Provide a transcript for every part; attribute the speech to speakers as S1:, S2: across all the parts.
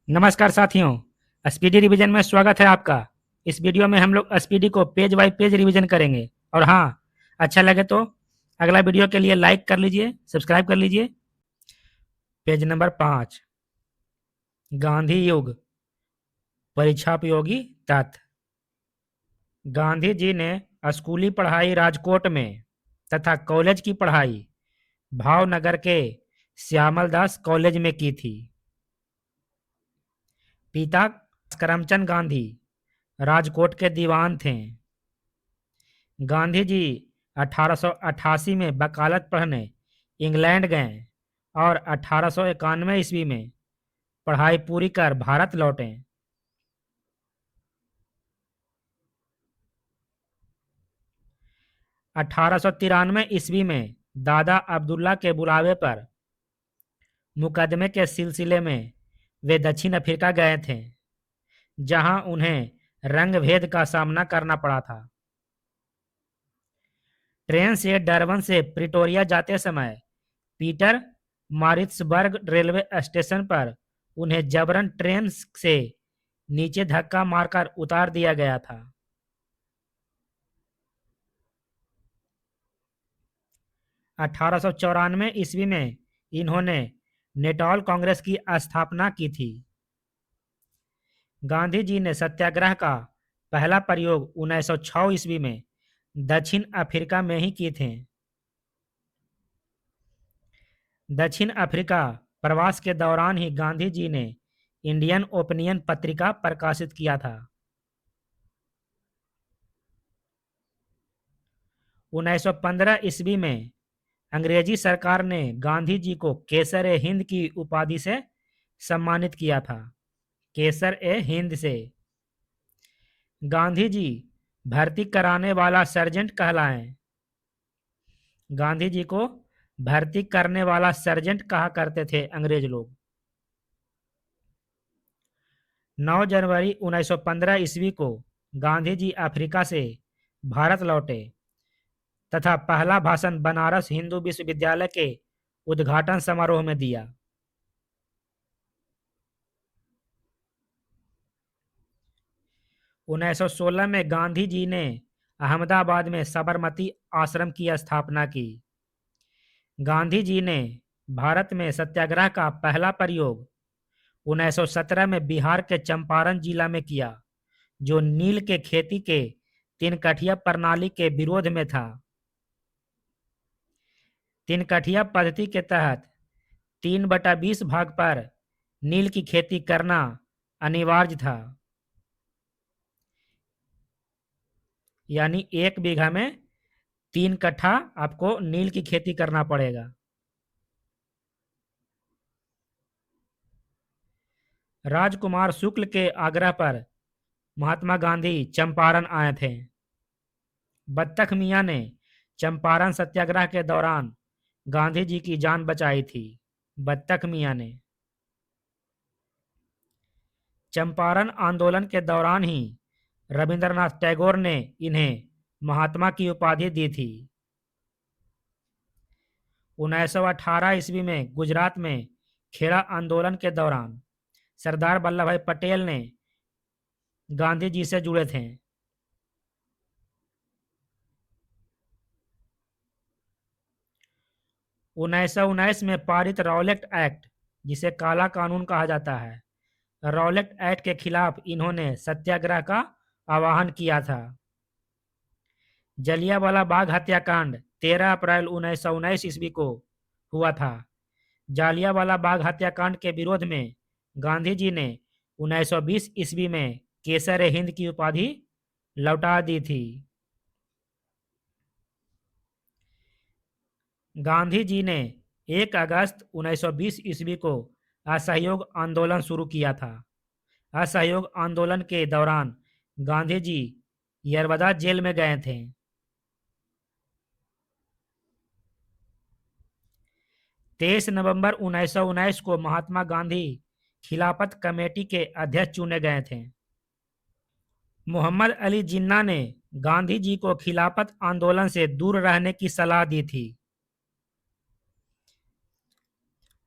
S1: नमस्कार साथियों, speedy revision में स्वागत है आपका। इस वीडियो में हम लोग स्पीडी को पेज बाय पेज रिवीजन करेंगे। और हाँ, अच्छा लगे तो अगला वीडियो के लिए लाइक कर लीजिए, सब्सक्राइब कर लीजिए। पेज नंबर 5, गांधी युग, परीक्षापयोगी तथ्य। गांधी जी ने स्कूली पढ़ाई राजकोट में तथा कॉलेज की पढ़ाई भावनगर के श्यामलदास कॉलेज में की थी। पिता करमचंद गांधी राजकोट के दीवान थे। गांधी जी 1888 में वकालत पढ़ने इंग्लैंड गए और 1891 ईस्वी में पढ़ाई पूरी कर भारत लौटे। 1893 ईस्वी में दादा अब्दुल्ला के बुलावे पर मुकदमे के सिलसिले में वे दक्षिण अफ्रीका गए थे, जहां उन्हें रंगभेद का सामना करना पड़ा था। ट्रेन से डरबन से प्रिटोरिया जाते समय पीटर मारिट्सबर्ग रेलवे स्टेशन पर उन्हें जबरन ट्रेन से नीचे धक्का मारकर उतार दिया गया था। 1894 ईस्वी में इन्होंने नेटॉल कांग्रेस की स्थापना की थी। गांधी जी ने सत्याग्रह का पहला प्रयोग 1906 ईस्वी में दक्षिण अफ्रीका में ही किए थे। दक्षिण अफ्रीका प्रवास के दौरान ही गांधी जी ने इंडियन ओपिनियन पत्रिका प्रकाशित किया था। 1915 ईस्वी में अंग्रेजी सरकार ने गांधी जी को केसर ए हिंद की उपाधि से सम्मानित किया था। केसर ए हिंद से गांधी जी भर्ती कराने वाला सर्जेंट कहलाए। गांधी जी को भर्ती करने वाला सर्जेंट कहा करते थे अंग्रेज लोग। 9 जनवरी 1915 ईस्वी को गांधी जी अफ्रीका से भारत लौटे तथा पहला भाषण बनारस हिंदू विश्वविद्यालय के उद्घाटन समारोह में दिया। 1916 में गांधी जी ने अहमदाबाद में साबरमती आश्रम की स्थापना की। गांधी जी ने भारत में सत्याग्रह का पहला प्रयोग 1917 में बिहार के चंपारण जिला में किया, जो नील के खेती के तीन कठिया प्रणाली के विरोध में था। तीन कठिया पद्धति के तहत 3/20 भाग पर नील की खेती करना अनिवार्य था, यानी 1 बीघा में 3 कट्ठा आपको नील की खेती करना पड़ेगा। राजकुमार शुक्ल के आग्रह पर महात्मा गांधी चंपारण आए थे। बत्तख मियां ने चंपारण सत्याग्रह के दौरान गांधी जी की जान बचाई थी। बत्तख मियां ने चंपारण आंदोलन के दौरान ही रविंद्रनाथ टैगोर ने इन्हें महात्मा की उपाधि दी थी। 1918 ईस्वी में गुजरात में खेड़ा आंदोलन के दौरान सरदार वल्लभ भाई पटेल ने गांधी जी से जुड़े थे। 1919 में पारित रॉलेट एक्ट, जिसे काला कानून कहा जाता है, रॉलेट एक्ट के खिलाफ इन्होंने सत्याग्रह का आह्वान किया था। जलियांवाला बाग हत्याकांड 13 अप्रैल 1919 ईस्वी को हुआ था। जलियांवाला बाग हत्याकांड के विरोध में गांधी जी ने 1920 ईस्वी में केसर ए हिंद की उपाधि लौटा दी थी। गांधी जी ने 1 अगस्त 1920 ईस्वी को असहयोग आंदोलन शुरू किया था। असहयोग आंदोलन के दौरान गांधी जी यरवदा जेल में गए थे। 23 नवंबर 1919 को महात्मा गांधी खिलाफत कमेटी के अध्यक्ष चुने गए थे। मोहम्मद अली जिन्ना ने गांधी जी को खिलाफत आंदोलन से दूर रहने की सलाह दी थी।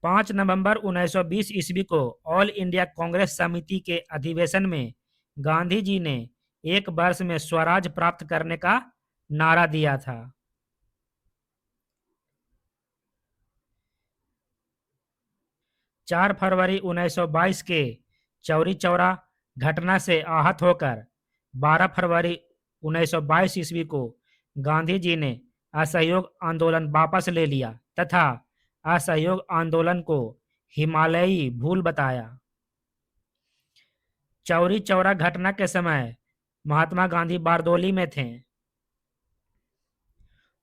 S1: 5 नवंबर 1920 ईस्वी को ऑल इंडिया कांग्रेस समिति के अधिवेशन में गांधी जी ने एक वर्ष में स्वराज प्राप्त करने का नारा दिया था। 4 फरवरी 1922 के चौरी चौरा घटना से आहत होकर 12 फरवरी 1922 ईस्वी को गांधी जी ने असहयोग आंदोलन वापस ले लिया तथा असहयोग आंदोलन को हिमालयी भूल बताया। चौरी चौरा घटना के समय महात्मा गांधी बारदोली में थे।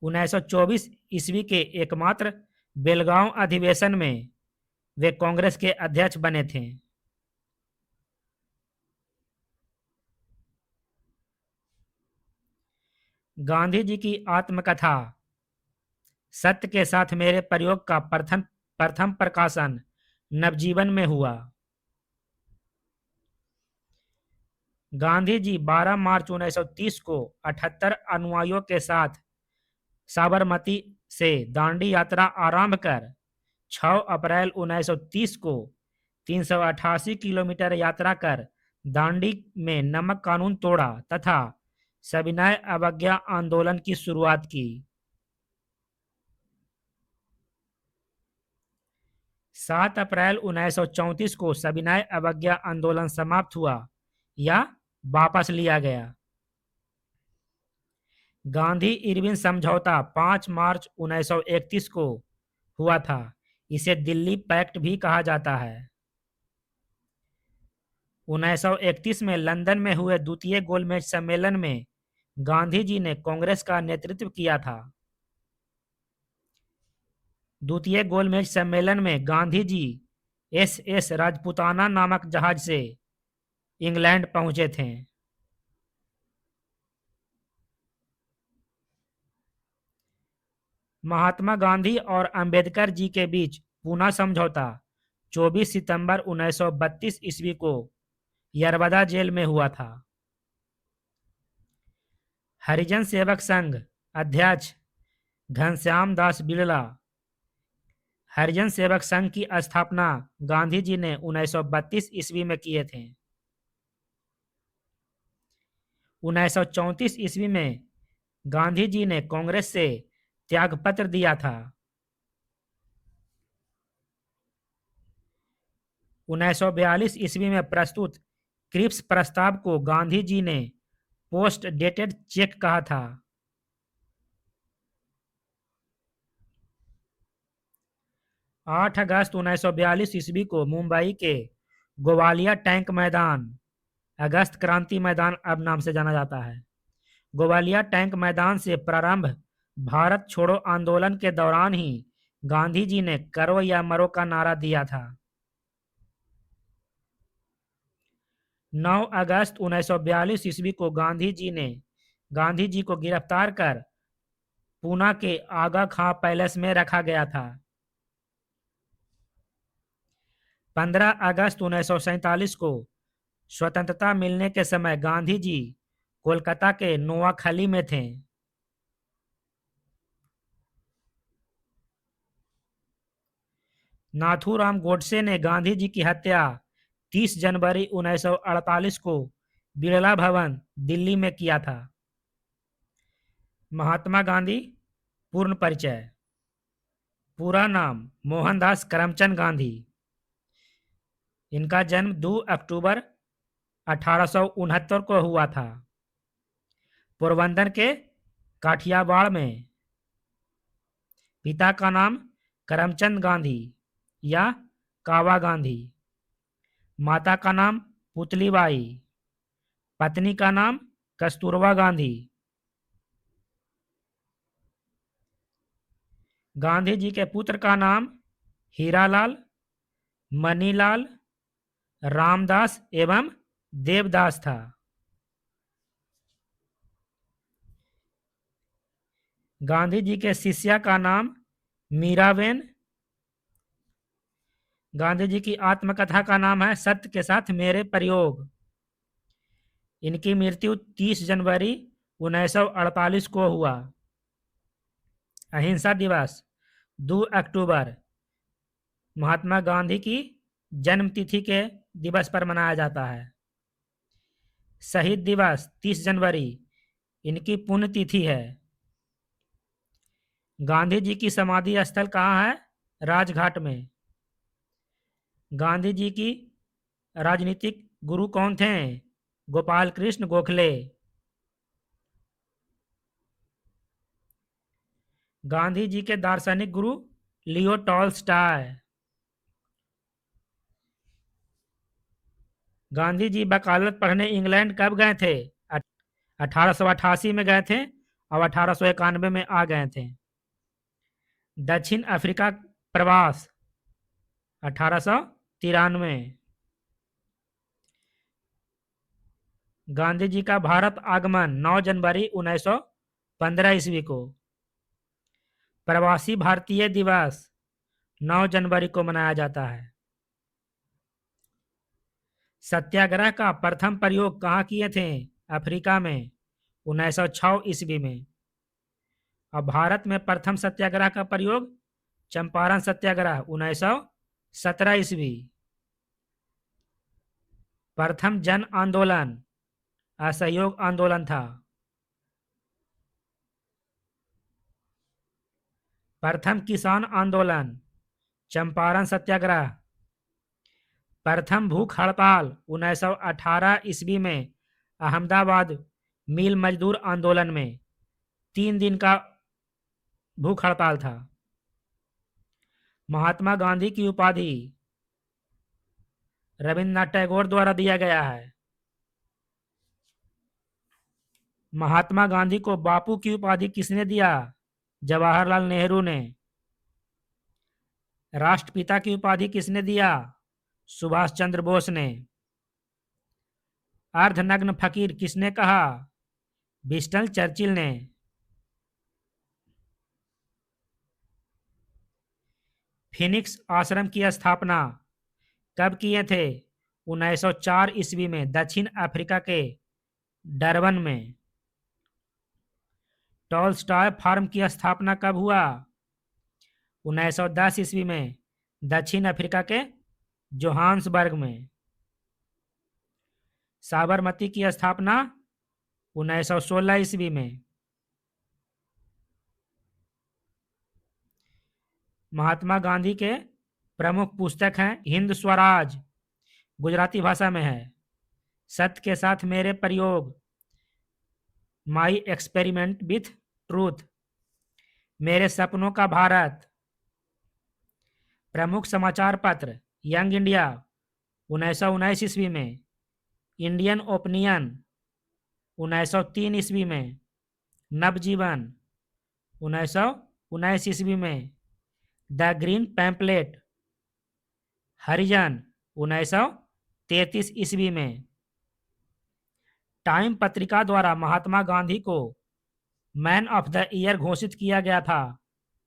S1: 1924 ईस्वी के एकमात्र बेलगांव अधिवेशन में वे कांग्रेस के अध्यक्ष बने थे। गांधी जी की आत्मकथा सत्य के साथ मेरे प्रयोग का प्रथम प्रथम प्रकाशन नवजीवन में हुआ। गांधी जी 12 मार्च 1930 को 78 अनुयायियों के साथ साबरमती से दांडी यात्रा आरंभ कर 6 अप्रैल 1930 को 388 किलोमीटर यात्रा कर दांडी में नमक कानून तोड़ा तथा सविनय अवज्ञा आंदोलन की शुरुआत की। 7 अप्रैल 1934 को सविनय अवज्ञा आंदोलन समाप्त हुआ या वापस लिया गया। गांधी इरविन समझौता 5 मार्च 1931 को हुआ था। इसे दिल्ली पैक्ट भी कहा जाता है। 1931 में लंदन में हुए द्वितीय गोलमेज सम्मेलन में गांधी जी ने कांग्रेस का नेतृत्व किया था। द्वितीय गोलमेज सम्मेलन में गांधी जी एस राजपुताना नामक जहाज से इंग्लैंड पहुंचे थे। महात्मा गांधी और अंबेडकर जी के बीच पूना समझौता 24 सितंबर 1932 ईस्वी को यरवदा जेल में हुआ था। हरिजन सेवक संघ अध्यक्ष घनश्याम दास बिड़ला। हरिजन सेवक संघ की स्थापना गांधी जी ने 1932 ईस्वी में किए थे। 1934 ईस्वी में गांधी जी ने कांग्रेस से त्यागपत्र दिया था। 1942 ईस्वी में प्रस्तुत क्रिप्स प्रस्ताव को गांधी जी ने पोस्ट डेटेड चेक कहा था। 8 अगस्त 1942 ईस्वी को मुंबई के गोवालिया टैंक मैदान, अगस्त क्रांति मैदान अब नाम से जाना जाता है, गोवालिया टैंक मैदान से प्रारंभ भारत छोड़ो आंदोलन के दौरान ही गांधी जी ने करो या मरो का नारा दिया था। 9 अगस्त 1942 ईस्वी को गांधी जी को गिरफ्तार कर पूना के आगा खां पैलेस में रखा गया था। 15 अगस्त 1947 को स्वतंत्रता मिलने के समय गांधी जी कोलकाता के नोआखली में थे। नाथूराम गोडसे ने गांधी जी की हत्या 30 जनवरी 1948 को बिरला भवन दिल्ली में किया था। महात्मा गांधी पूर्ण परिचय। पूरा नाम मोहनदास करमचंद गांधी। इनका जन्म 2 अक्टूबर 1869 को हुआ था, पोरबंदर के काठियावाड़ में। पिता का नाम करमचंद गांधी या कावा गांधी, माता का नाम पुतलीबाई, पत्नी का नाम कस्तूरबा गांधी। गांधी जी के पुत्र का नाम हीरालाल, मनीलाल, रामदास एवं देवदास था। गांधी जी के शिष्या का नाम मीराबेन। गांधी जी की आत्मकथा का नाम है सत्य के साथ मेरे प्रयोग। इनकी मृत्यु 30 जनवरी 1948 को हुआ। अहिंसा दिवस 2 अक्टूबर महात्मा गांधी की जन्म तिथि के दिवस पर मनाया जाता है? शहीद दिवस 30 जनवरी इनकी पुण्यतिथि है। गांधी जी की समाधि स्थल कहाँ है? राजघाट में। गांधी जी की राजनीतिक गुरु कौन थे? गोपाल कृष्ण गोखले। गांधी जी के दार्शनिक गुरु लियो टॉल्स्टॉय। गांधी जी वकालत पढ़ने इंग्लैंड कब गए थे? 1888 में गए थे और 1891 में आ गए थे। दक्षिण अफ्रीका प्रवास 1893। गांधी जी का भारत आगमन 9 जनवरी 1915 ईस्वी को। प्रवासी भारतीय दिवस 9 जनवरी को मनाया जाता है। सत्याग्रह का प्रथम प्रयोग कहाँ किए थे? अफ्रीका में 1906 ईस्वी में। और भारत में प्रथम सत्याग्रह का प्रयोग चंपारण सत्याग्रह 1917 ईस्वी। प्रथम जन आंदोलन असहयोग आंदोलन था। प्रथम किसान आंदोलन चंपारण सत्याग्रह। प्रथम भूख हड़ताल 1918 ईस्वी में अहमदाबाद मिल मजदूर आंदोलन में 3 दिन का भूख हड़ताल था। महात्मा गांधी की उपाधि रविन्द्रनाथ टैगोर द्वारा दिया गया है। महात्मा गांधी को बापू की उपाधि किसने दिया? जवाहरलाल नेहरू ने। राष्ट्रपिता की उपाधि किसने दिया? सुभाष चंद्र बोस ने। अर्धनग्न फकीर किसने कहा? विंस्टन चर्चिल ने। फिनिक्स आश्रम की स्थापना कब किए थे? 1904 ईस्वी में दक्षिण अफ्रीका के डरबन में। टॉल्स्टॉय फार्म की स्थापना कब हुआ? 1910 ईस्वी में दक्षिण अफ्रीका के जोहान्सबर्ग में। साबरमती की स्थापना 1916 ईस्वी में। महात्मा गांधी के प्रमुख पुस्तक हैं हिंद स्वराज, गुजराती भाषा में है। सत्य के साथ मेरे प्रयोग, माई एक्सपेरिमेंट विथ ट्रूथ, मेरे सपनों का भारत। प्रमुख समाचार पत्र यंग इंडिया 1919 ईस्वी में। इंडियन ओपिनियन 1903 ईस्वी में। नवजीवन 1919 ईस्वी में। द ग्रीन पैम्पलेट हरिजन 1933 ईस्वी में। टाइम पत्रिका द्वारा महात्मा गांधी को मैन ऑफ द ईयर घोषित किया गया था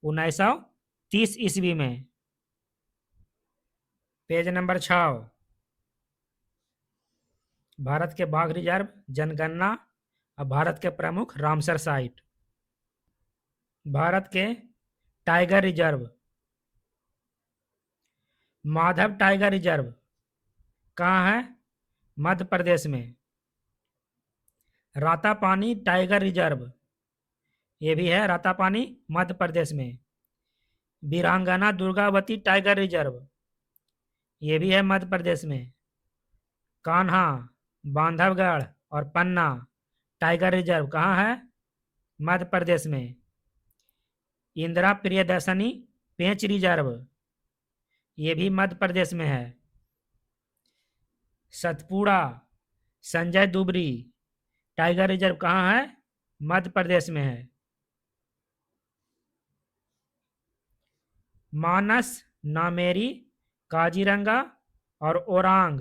S1: 1930 ईस्वी में। Page number 6। भारत के बाघ रिजर्व, जनगणना और भारत के प्रमुख रामसर साइट। भारत के tiger reserve. Madhav tiger reserve कहाँ है? मध्य प्रदेश में। रातापानी टाइगर रिजर्व ये भी है रातापानी, मध्य प्रदेश में। वीरांगना दुर्गावती टाइगर रिजर्व ये भी है मध्य प्रदेश में। कान्हा, बांधवगढ़ और पन्ना टाइगर रिजर्व कहाँ है? मध्य प्रदेश में। इंदिरा प्रियदर्शनी पेंच रिजर्व ये भी मध्य प्रदेश में है। सतपुड़ा संजय दुबरी टाइगर रिजर्व कहाँ है? मध्य प्रदेश में है। मानस, नामेरी, काजीरंगा और ओरांग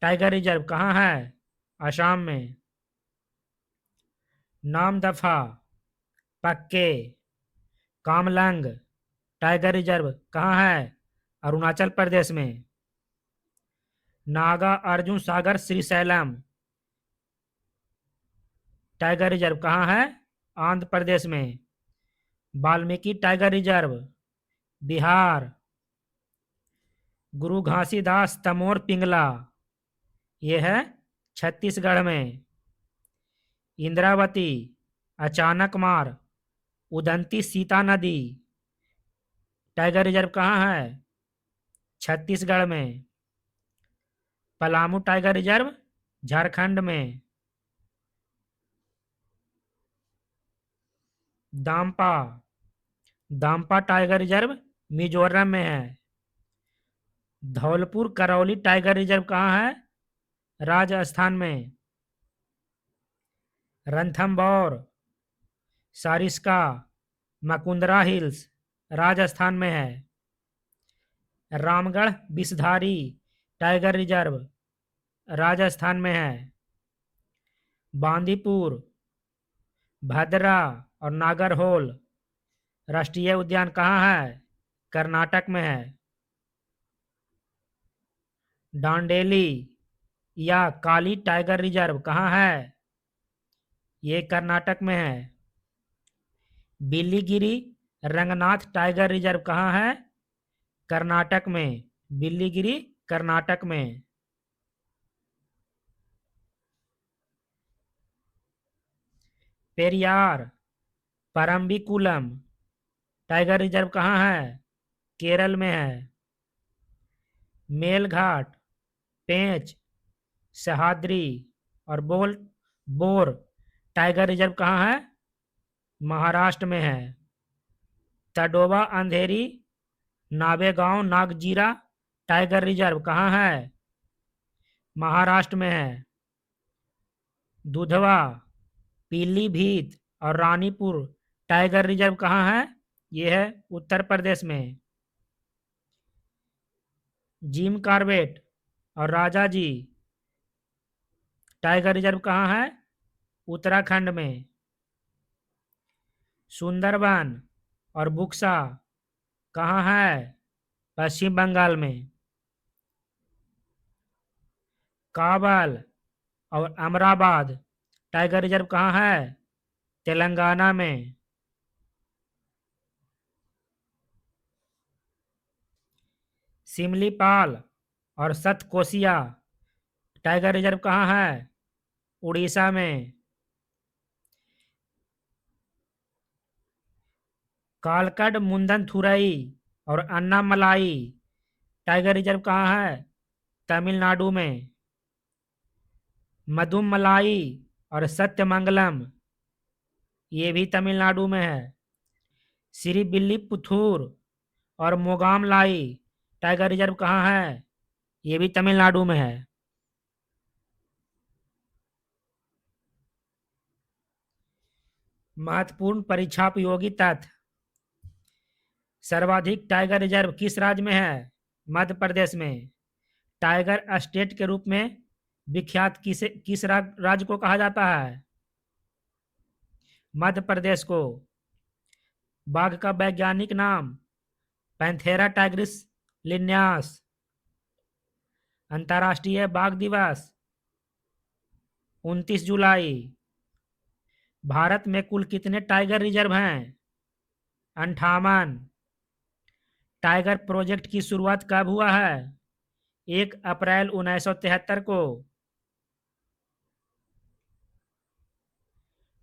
S1: टाइगर रिजर्व कहाँ है? असम में। नामदफा, पक्के, कामलंग टाइगर रिजर्व कहाँ है? अरुणाचल प्रदेश में। नागा अर्जुन सागर श्रीशैलम टाइगर रिजर्व कहाँ है? आंध्र प्रदेश में। Valmiki tiger reserve Bihar. गुरु घासीदास तमोर पिंगला, ये है छत्तीसगढ़ में। इंद्रावती, अचानक मार, उदंती सीता नदी, टाइगर रिजर्व कहाँ है? छत्तीसगढ़ में। पलामू टाइगर रिजर्व झारखंड में। दाम्पा, दाम्पा टाइगर रिजर्व मिजोरम में है। धौलपुर करौली टाइगर रिजर्व कहाँ है? राजस्थान में। रणथंभौर, सारिस्का, मकुंदरा हिल्स राजस्थान में है। रामगढ़ बिसधारी टाइगर रिजर्व राजस्थान में है। बांदीपुर, भद्रा और नागरहोल राष्ट्रीय उद्यान कहाँ है? कर्नाटक में है। डांडेली या काली टाइगर रिजर्व कहाँ है? ये कर्नाटक में है। बिल्लीगिरी रंगनाथ टाइगर रिजर्व कहाँ है? कर्नाटक में। बिल्लीगिरी कर्नाटक में। पेरियार परम्बिकुलम टाइगर रिजर्व कहाँ है? केरल में है। मेलघाट, पेंच, सह्याद्री और बोर टाइगर रिजर्व कहाँ है? महाराष्ट्र में है। तडोबा अंधेरी नावेगांव नागजीरा टाइगर रिजर्व कहाँ है? महाराष्ट्र में है। दुधवा, पीलीभीत और रानीपुर टाइगर रिजर्व कहाँ है? ये है उत्तर प्रदेश में। जिम कार्बेट और राजाजी टाइगर रिजर्व कहाँ है? उत्तराखंड में। सुंदरबन और बुक्सा कहाँ है? पश्चिम बंगाल में। काबल और अमराबाद टाइगर रिजर्व कहाँ है? तेलंगाना में। सिमलीपाल और सतकोसिया टाइगर रिजर्व कहाँ है? उड़ीसा में। कालकड मुंदनथुरई और अन्नामलाई टाइगर रिजर्व कहाँ है? तमिलनाडु में। मदुमलाई और सत्यमंगलम ये भी तमिलनाडु में है। श्रीविल्लीपुथूर और मोगामलाई टाइगर रिजर्व कहाँ है? ये भी तमिलनाडु में है। महत्वपूर्ण परीक्षापयोगी तथ्य। सर्वाधिक टाइगर रिजर्व किस राज्य में है? मध्य प्रदेश में। टाइगर स्टेट के रूप में विख्यात किस राज्य को कहा जाता है? मध्य प्रदेश को। बाघ का वैज्ञानिक नाम? Panthera tigris Linnaeus. अंतर्राष्ट्रीय बाघ दिवस 29 जुलाई। भारत में कुल कितने टाइगर रिजर्व हैं? 58। टाइगर प्रोजेक्ट की शुरुआत कब हुआ है? 1 अप्रैल 1973 को।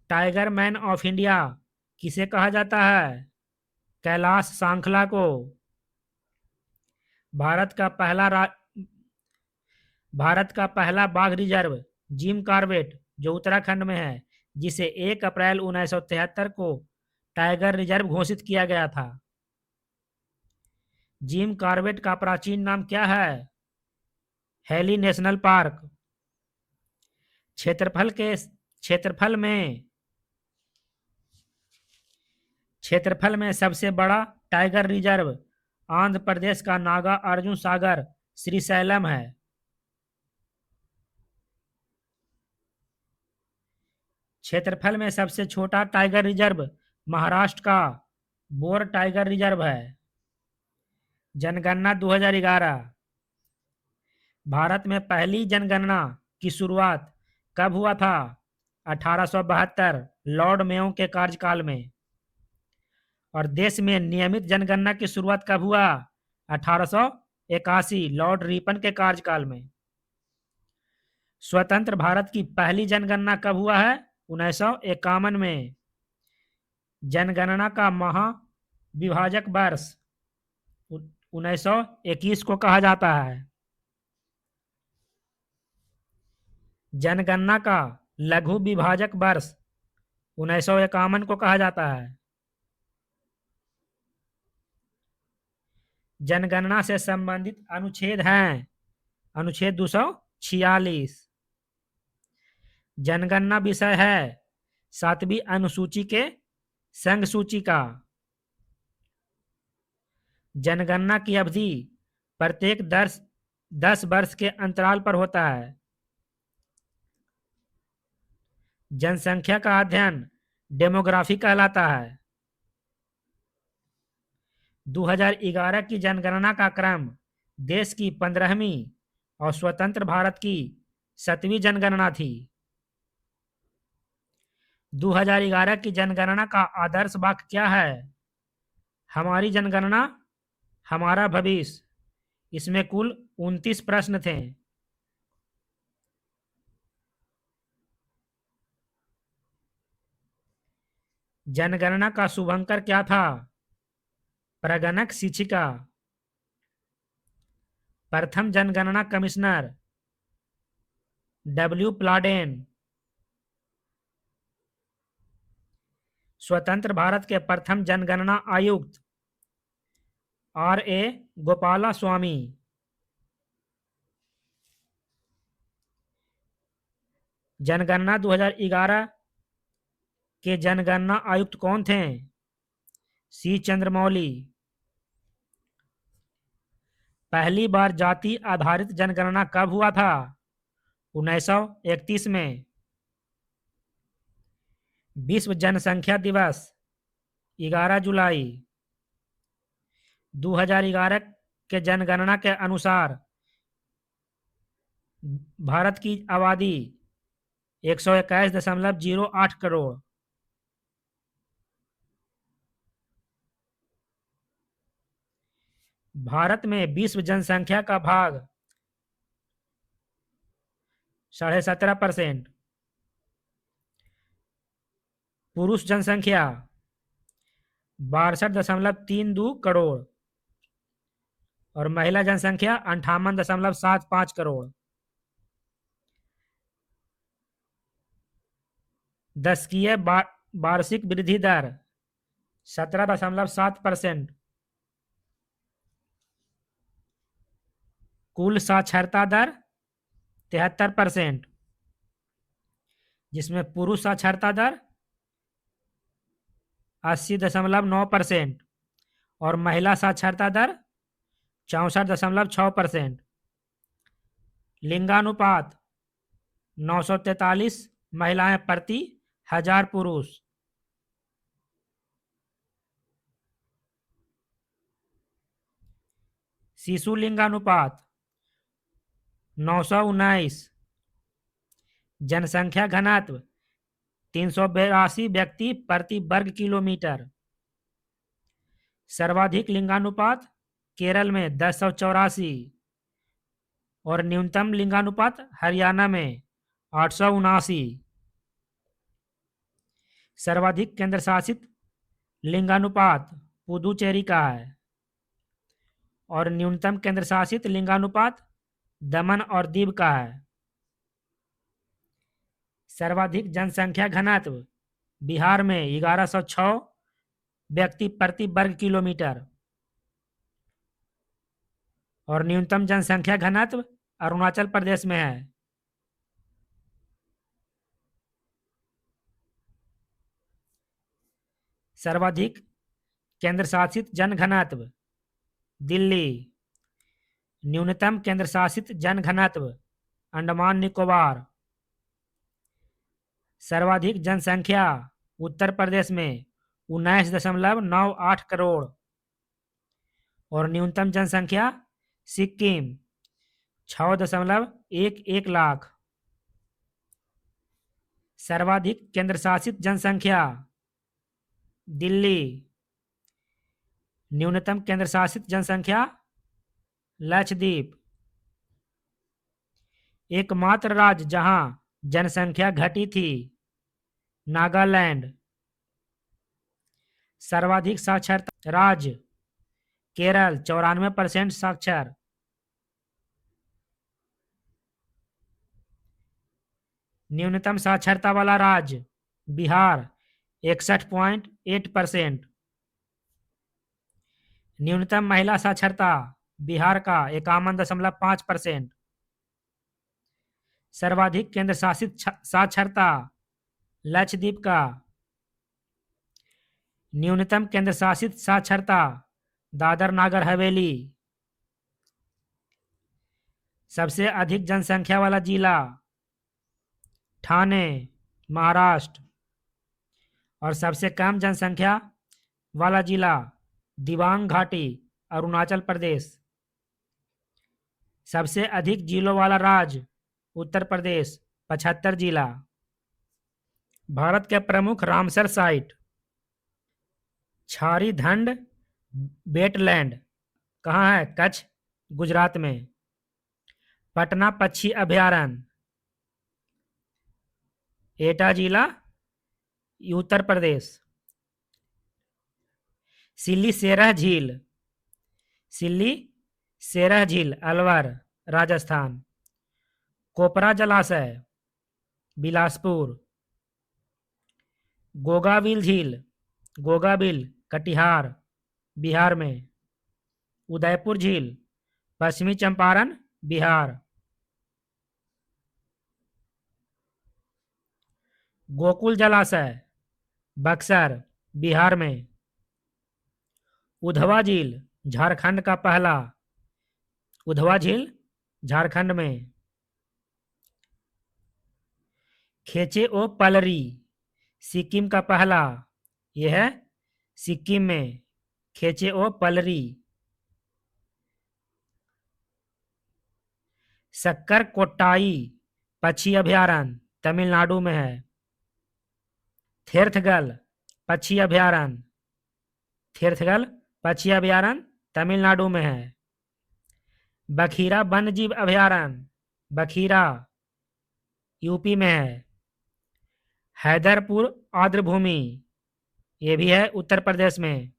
S1: टाइगर मैन ऑफ इंडिया किसे कहा जाता है? कैलाश सांखला को। भारत का पहला भारत का पहला बाघ रिजर्व जिम कॉर्बेट जो उत्तराखंड में है, जिसे 1 अप्रैल 1973 को टाइगर रिजर्व घोषित किया गया था। जिम कॉर्बेट का प्राचीन नाम क्या है? Heli national park. क्षेत्रफल में सबसे बड़ा टाइगर रिजर्व आंध्र प्रदेश का नागा अर्जुन सागर श्रीशैलम है। क्षेत्रफल में सबसे छोटा टाइगर रिजर्व महाराष्ट्र का बोर टाइगर रिजर्व है। जनगणना 2011। भारत में पहली जनगणना की शुरुआत कब हुआ था? 1872 लॉर्ड मेयो के कार्यकाल में। और देश में नियमित जनगणना की शुरुआत कब हुआ? 1800 81 लॉर्ड रिपन के कार्यकाल में। स्वतंत्र भारत की पहली जनगणना कब हुआ है? 1951 में। जनगणना का महाविभाजक वर्ष 1921 को कहा जाता है। जनगणना का लघु विभाजक वर्ष 1951 को कहा जाता है। जनगणना से संबंधित अनुच्छेद हैं अनुच्छेद 246। जनगणना विषय है 7वीं अनुसूची के संघ सूची का। जनगणना की अवधि प्रत्येक 10 वर्ष के अंतराल पर होता है। जनसंख्या का अध्ययन डेमोग्राफी कहलाता है। 2011 की जनगणना का क्रम देश की 15वीं और स्वतंत्र भारत की 7वीं जनगणना थी। 2011 की जनगणना का आदर्श वाक्य क्या है? हमारी जनगणना हमारा भविष्य। इसमें कुल 29 प्रश्न थे। जनगणना का शुभंकर क्या था? प्रगणक शिक्षिका। प्रथम जनगणना कमिश्नर डब्ल्यू प्लाडेन। स्वतंत्र भारत के प्रथम जनगणना आयुक्त R.A. गोपाला स्वामी। जनगणना 2011 के जनगणना आयुक्त कौन थे? C. चंद्रमौली। पहली बार जाति आधारित जनगणना कब हुआ था? 1931 में। विश्व जनसंख्या दिवस 11 जुलाई। 2011 के जनगणना के अनुसार भारत की आबादी 121.08 करोड़। भारत में विश्व जनसंख्या का भाग 17.5%। पुरुष जनसंख्या 62.32 करोड़ और महिला जनसंख्या 58.75 करोड़। दशकीय वार्षिक वृद्धि दर 17.7%। कुल साक्षरता दर 73%, जिसमें पुरुष साक्षरता दर 80.9% और महिला साक्षरता दर 64.6%। लिंगानुपात 943 महिलाएं प्रति 1000 पुरुष। शिशु लिंगानुपात 919। जनसंख्या घनत्व 382 व्यक्ति प्रति वर्ग किलोमीटर। सर्वाधिक लिंगानुपात केरल में 1084 और न्यूनतम लिंगानुपात हरियाणा में 879। सर्वाधिक केंद्र शासित लिंगानुपात पुदुचेरी का है और न्यूनतम केंद्र शासित लिंगानुपात दमन और दीव का है। सर्वाधिक जनसंख्या घनत्व बिहार में 1106 व्यक्ति प्रति वर्ग किलोमीटर और न्यूनतम जनसंख्या घनत्व अरुणाचल प्रदेश में है। सर्वाधिक केंद्र शासित जनघनत्व दिल्ली। न्यूनतम केंद्र शासित जनघनत्व अंडमान निकोबार। सर्वाधिक जनसंख्या उत्तर प्रदेश में 19.98 करोड़ और न्यूनतम जनसंख्या सिक्किम 6.11 लाख। सर्वाधिक केंद्र शासित जनसंख्या दिल्ली। न्यूनतम केंद्र शासित जनसंख्या लक्षद्वीप। एकमात्र राज्य जहां जनसंख्या घटी थी, नागालैंड। सर्वाधिक साक्षरता राज्य, केरल 94% साक्षर। न्यूनतम साक्षरता वाला राज्य, बिहार 61.8%। न्यूनतम महिला साक्षरता, बिहार का 51.5%। सर्वाधिक केंद्र शासित साक्षरता, लक्षद्वीप का। न्यूनतम केंद्र शासित साक्षरता, दादर नागर हवेली। सबसे अधिक जनसंख्या वाला जिला, ठाणे, महाराष्ट्र। और सबसे कम जनसंख्या वाला जिला, दिबांग घाटी, अरुणाचल प्रदेश। सबसे अधिक जिलों वाला राज्य, उत्तर प्रदेश 75 जिला। भारत के प्रमुख रामसर साइट, छारी धंड वेटलैंड कहाँ है, कच्छ, गुजरात में। पटना पक्षी अभयारण्य, एटा जिला, उत्तर प्रदेश। सिल्ली सेरह झील, सिल्ली सेरह झील, अलवर, राजस्थान। कोपरा जलाशय, बिलासपुर। गोगाबिल झील, गोगाबिल, कटिहार, बिहार में। उदयपुर झील, पश्चिमी चंपारण, बिहार। गोकुल जलाशय, बक्सर, बिहार में। उधवा झील, झारखंड का पहला, उधवा झील, झारखंड में। खेचे ओ पलरी, सिक्किम का पहला, यह है सिक्किम में, खेचे ओ पलरी। सक्कर कोट्टाई पक्षी अभयारण्य, तमिलनाडु में है। थेर्थगल पक्षी अभयारण्य, थेर्थगल पक्षी अभयारण्य, तमिलनाडु में है। बखीरा वन्यजीव अभयारण्य, बखीरा, यूपी में है। हैदरपुर आर्द्रभूमि, ये भी है उत्तर प्रदेश में।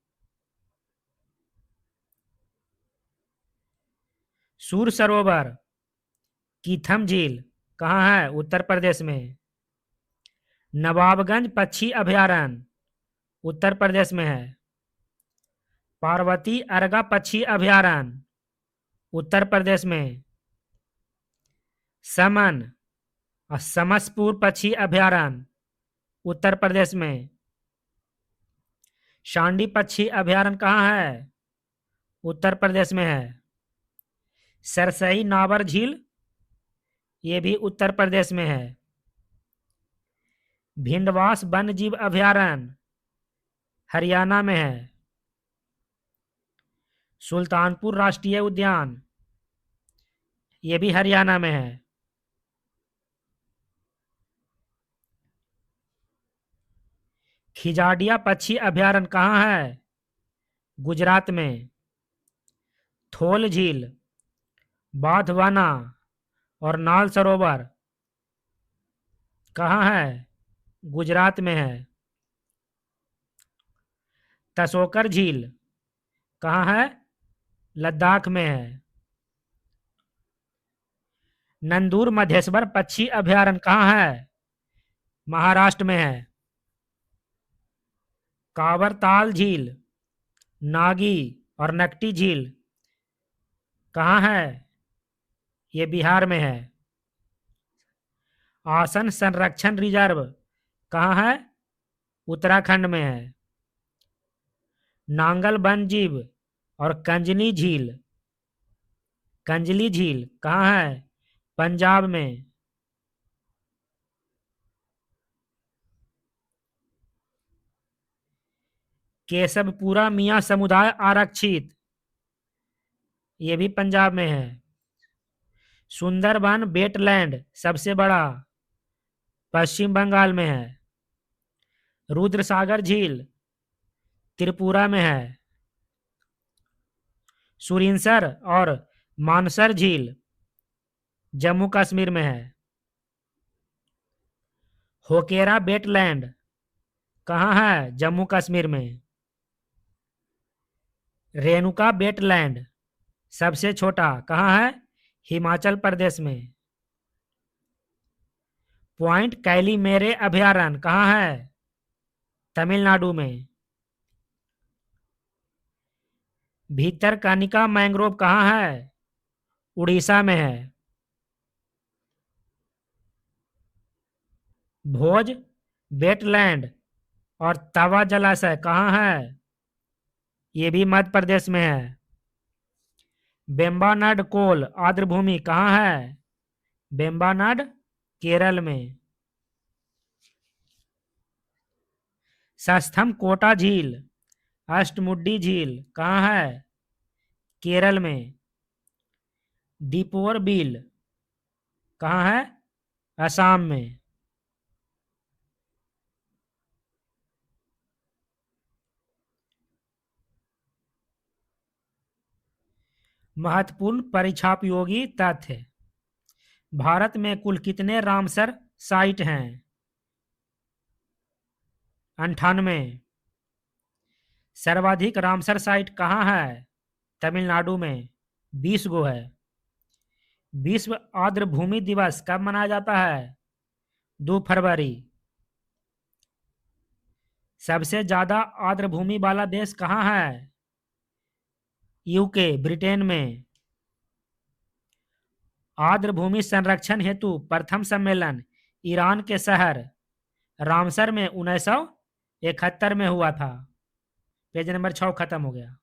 S1: सूर सरोवर, कीथम झील कहाँ है, उत्तर प्रदेश में। नवाबगंज पक्षी अभयारण्य, उत्तर प्रदेश में है। पार्वती अर्गा पक्षी अभयारण्य, उत्तर प्रदेश में। समन और समसपुर पक्षी अभयारण्य, उत्तर प्रदेश में। शांडी पक्षी अभयारण्य कहाँ है, उत्तर प्रदेश में है। सरसई नावर झील, ये भी उत्तर प्रदेश में है। भिंडवास वन्यजीव अभयारण्य, हरियाणा में है। सुल्तानपुर राष्ट्रीय उद्यान, ये भी हरियाणा में है। खिजाडिया पक्षी अभयारण्य कहाँ है, गुजरात में। थोल झील, बाधवाना और नाल सरोवर कहाँ है, गुजरात में है। तसोकर झील कहाँ है, लद्दाख में है। नंदूर मधेश्वर पक्षी अभयारण्य कहाँ है, महाराष्ट्र में है। कावरताल झील, नागी और नकटी झील कहाँ है, ये बिहार में है। आसन संरक्षण रिजर्व कहाँ है, उत्तराखंड में है। नांगल वन्यजीव और कंजली झील, कंजली झील कहाँ है, पंजाब में। केशवपुरा मियां समुदाय आरक्षित, ये भी पंजाब में है। सुंदरबन वेटलैंड सबसे बड़ा, पश्चिम बंगाल में है। रुद्रसागर झील, त्रिपुरा में है। सुरिनसर और मानसर झील जम्मू कश्मीर में है। होकेरा वेटलैंड कहाँ है? जम्मू कश्मीर में। रेणुका वेटलैंड सबसे छोटा कहाँ है? हिमाचल प्रदेश में। पॉइंट कैलीमेरे अभयारण्य कहाँ है? तमिलनाडु में। भीतरकनिका मैंग्रोव कहाँ है? उड़ीसा में है। भोज वेटलैंड और तवा जलाशय कहाँ है? ये भी मध्य प्रदेश में है। बेम्बानाड कोल आर्द्रभूमि कहाँ है? बेम्बानाड केरल में। सस्थम कोटा झील अष्टमुड्डी झील कहाँ है? केरल में। दीपोर बिल कहाँ है? असम में। महत्वपूर्ण परीक्षापयोगी तथ्य। भारत में कुल कितने रामसर साइट हैं? 98। सर्वाधिक रामसर साइट कहाँ है? तमिलनाडु में 20 गो है। विश्व आर्द्रभूमि दिवस कब मनाया जाता है? 2 फरवरी। सबसे ज्यादा आर्द्रभूमि वाला देश कहाँ है? यूके ब्रिटेन में। आर्द्रभूमि संरक्षण हेतु प्रथम सम्मेलन ईरान के शहर रामसर में 1971 में हुआ था। पेज नंबर 6 खत्म हो गया।